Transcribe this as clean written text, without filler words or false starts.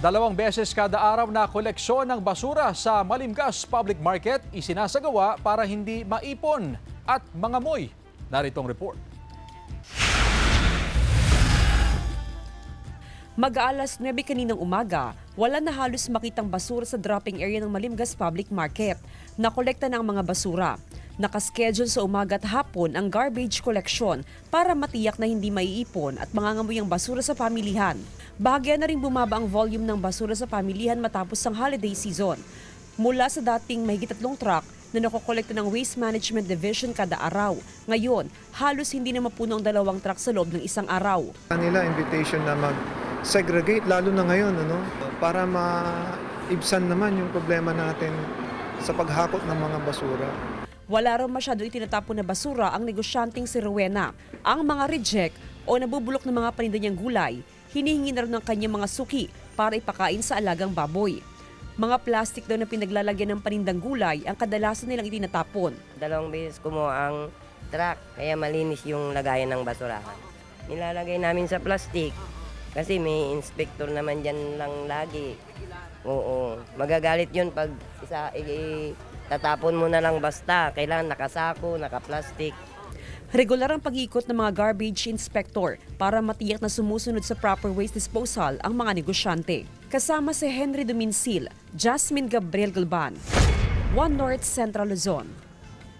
2 beses kada araw na koleksyon ng basura sa Malimgas Public Market isinasagawa para hindi maipon at mangamoy. Narito ang report. Mag-aalas 9 kaninang umaga, wala na halos makitang basura sa dropping area ng Malimgas Public Market. Nakolekta na ang mga basura. Nakaschedule sa umaga at hapon ang garbage collection para matiyak na hindi maiipon at mangangamoy ang basura sa pamilihan. Bahagya na rin bumaba ang volume ng basura sa pamilihan matapos ang holiday season. Mula sa dating mahigit 3 truck na nakokolekta ng Waste Management Division kada araw, ngayon halos hindi na mapuno ang 2 truck sa loob ng isang araw. Kanila invitation na mag-segregate lalo na ngayon para maibsan naman yung problema natin sa paghakot ng mga basura. Wala raw masyado itinatapon na basura ang negosyanteng si Rowena. Ang mga reject o nabubulok ng mga paninda niyang gulay, hinihingi na rin ng kanyang mga suki para ipakain sa alagang baboy. Mga plastic daw na pinaglalagyan ng panindang gulay ang kadalasan nilang itinatapon. 2 beses kumuha ang truck, kaya malinis yung lagayan ng basurahan. Nilalagay namin sa plastic kasi may inspector naman dyan lang lagi. Oo, magagalit yun pag tatapon mo na lang basta. Kailangan nakasako, nakaplastic. Regular ang pag-ikot ng mga garbage inspector para matiyak na sumusunod sa proper waste disposal ang mga negosyante. Kasama si Henry Dominsil, Jasmine Gabriel Galban, One North Central Luzon.